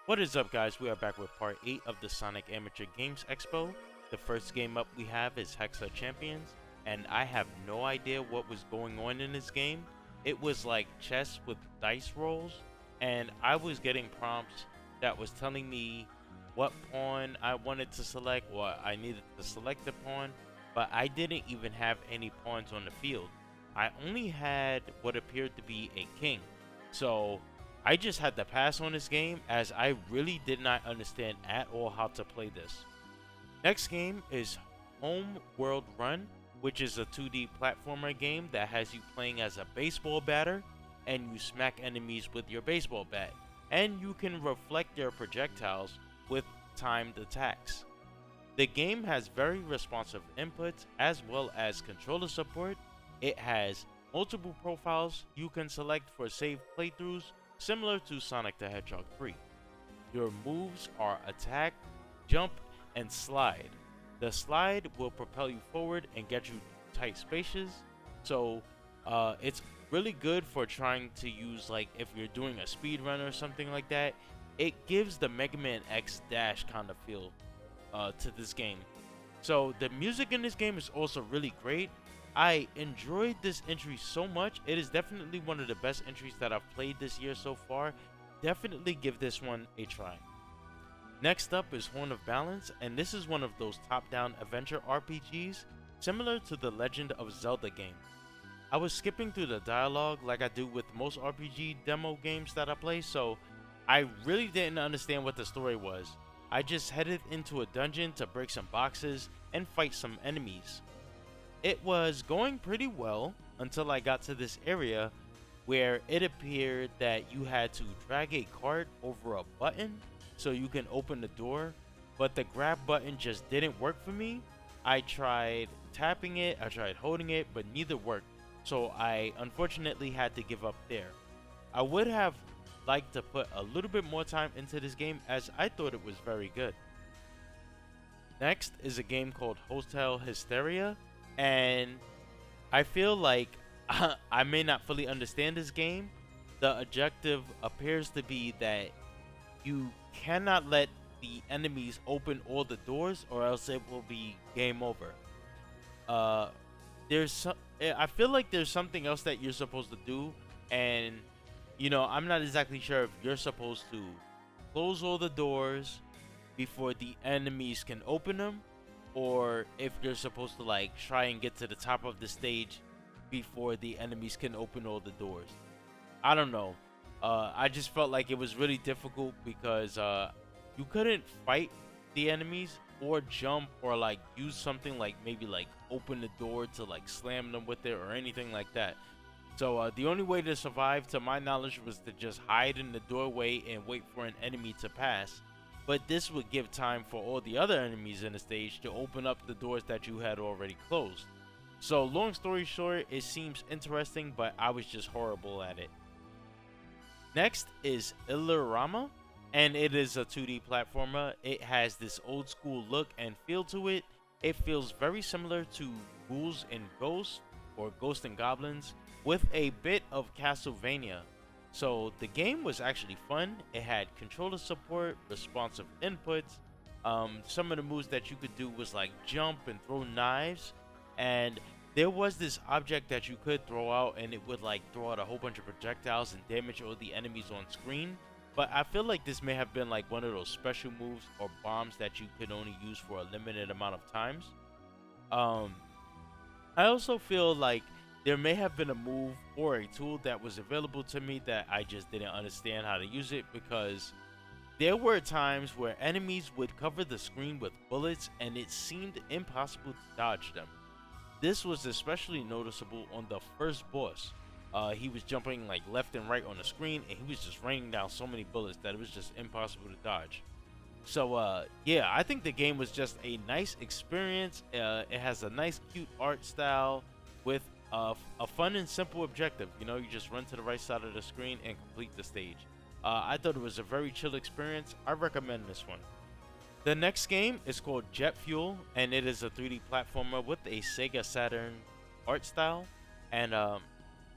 What is up, guys? We are back with part 8 of the Sonic Amateur Games Expo. The first game up we have is Hexa Champions, and I have no idea what was going on in this game. It was like chess with dice rolls, and I was getting prompts that was telling me what pawn I wanted to select, or I needed to select the pawn, but I didn't even have any pawns on the field. I only had what appeared to be a king. So I just had to pass on this game as I really did not understand at all how to play this. Next game is Home World Run, which is a 2D platformer game that has you playing as a baseball batter and you smack enemies with your baseball bat. And you can reflect your projectiles with timed attacks. The game has very responsive inputs as well as controller support. It has multiple profiles you can select for saved playthroughs, similar to Sonic the Hedgehog 3. Your moves are attack, jump, and slide. The slide will propel you forward and get you tight spaces, so it's really good for trying to use, like, if you're doing a speed run or something like that. It gives the Mega Man X Dash kind of feel to this game. So the music in this game is also really great. I enjoyed this entry so much. It is definitely one of the best entries that I've played this year so far. Definitely give this one a try. Next up is Horn of Balance, and this is one of those top-down adventure RPGs similar to the Legend of Zelda game. I was skipping through the dialogue like I do with most RPG demo games that I play, so I really didn't understand what the story was. I just headed into a dungeon to break some boxes and fight some enemies. It was going pretty well until I got to this area where it appeared that you had to drag a cart over a button so you can open the door, but the grab button just didn't work for me. I tried tapping it, I tried holding it, but neither worked, so I unfortunately had to give up there. I would have liked to put a little bit more time into this game as I thought it was very good. Next is a game called Hotel Hysteria, and I feel like I may not fully understand this game. The objective appears to be that you cannot let the enemies open all the doors or else it will be game over. I feel like there's something else that you're supposed to do, and I'm not exactly sure if you're supposed to close all the doors before the enemies can open them, or if you're supposed to, like, try and get to the top of the stage before the enemies can open all the doors. I don't know. I just felt like it was really difficult because you couldn't fight the enemies or jump or like use something like maybe like open the door to like slam them with it or anything like that. So the only way to survive, to my knowledge, was to just hide in the doorway and wait for an enemy to pass. But this would give time for all the other enemies in the stage to open up the doors that you had already closed. So long story short, it seems interesting, but I was just horrible at it. Next is Illurama, and it is a 2D platformer. It has this old school look and feel to it. It feels very similar to Ghouls and Ghosts, or Ghosts and Goblins, with a bit of Castlevania. So the game was actually fun. It had controller support, responsive inputs. Some of the moves that you could do was like jump and throw knives, and there was this object that you could throw out and it would like throw out a whole bunch of projectiles and damage all the enemies on screen. But I feel like this may have been like one of those special moves or bombs that you could only use for a limited amount of times. I also feel like there may have been a move or a tool that was available to me that I just didn't understand how to use it, because there were times where enemies would cover the screen with bullets and it seemed impossible to dodge them. This was especially noticeable on the first boss. He was jumping like left and right on the screen and he was just raining down so many bullets that it was just impossible to dodge. So yeah, I think the game was just a nice experience. It has a nice cute art style with a fun and simple objective. You just run to the right side of the screen and complete the stage. I thought it was a very chill experience. I recommend this one. The next game is called Jett Fuel, and it is a 3D platformer with a Sega Saturn art style. And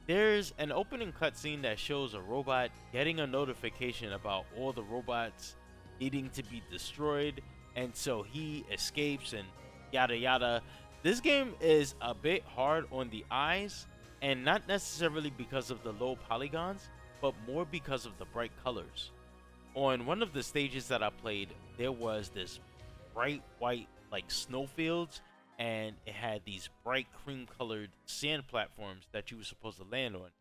there's an opening cutscene that shows a robot getting a notification about all the robots needing to be destroyed, and so he escapes and yada yada. This game is a bit hard on the eyes, and not necessarily because of the low polygons, but more because of the bright colors. On one of the stages that I played, there was this bright white like snowfields, and it had these bright cream colored sand platforms that you were supposed to land on,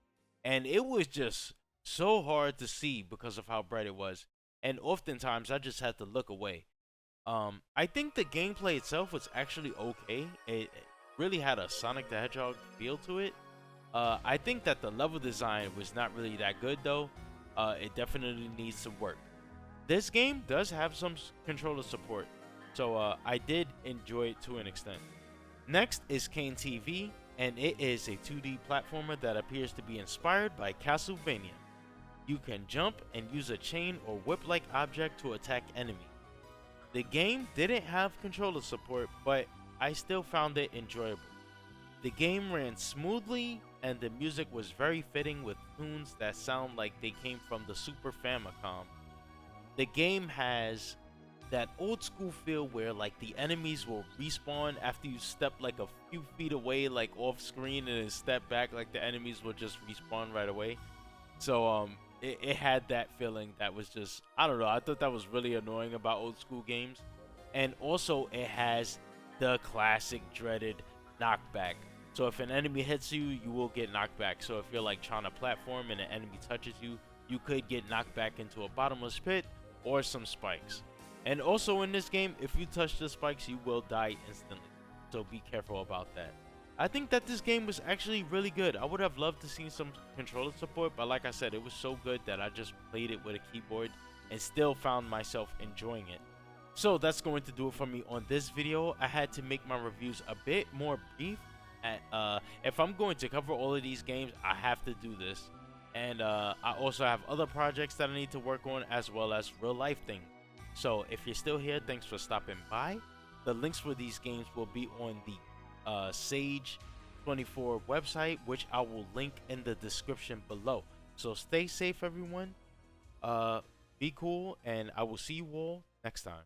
and it was just so hard to see because of how bright it was, and oftentimes I just had to look away. I think the gameplay itself was actually okay. It really had a Sonic the Hedgehog feel to it. I think that the level design was not really that good though. It definitely needs some work. This game does have some controller support, so I did enjoy it to an extent. Next is Kane TV, and it is a 2D platformer that appears to be inspired by Castlevania. You can jump and use a chain or whip-like object to attack enemies. The game didn't have controller support, but I still found it enjoyable. The game ran smoothly, and the music was very fitting with tunes that sound like they came from the Super Famicom. The game has that old school feel where like the enemies will respawn after you step like a few feet away, like off screen, and then step back, like the enemies will just respawn right away. So it had that feeling that was just, I don't know, I thought that was really annoying about old school games. And also it has the classic dreaded knockback. So if an enemy hits you, you will get knocked back. So if you're like trying to platform and an enemy touches you, you could get knocked back into a bottomless pit or some spikes. And also in this game, if you touch the spikes, you will die instantly. So be careful about that. I think that this game was actually really good. I would have loved to see some controller support, but like I said, it was so good that I just played it with a keyboard and still found myself enjoying it. So that's going to do it for me on this video. I had to make my reviews a bit more brief. If I'm going to cover all of these games, I have to do this. And I also have other projects that I need to work on, as well as real life things. So if you're still here, thanks for stopping by. The links for these games will be on the Sage 24 website, which I will link in the description below. So stay safe, everyone. Be cool, and I will see you all next time.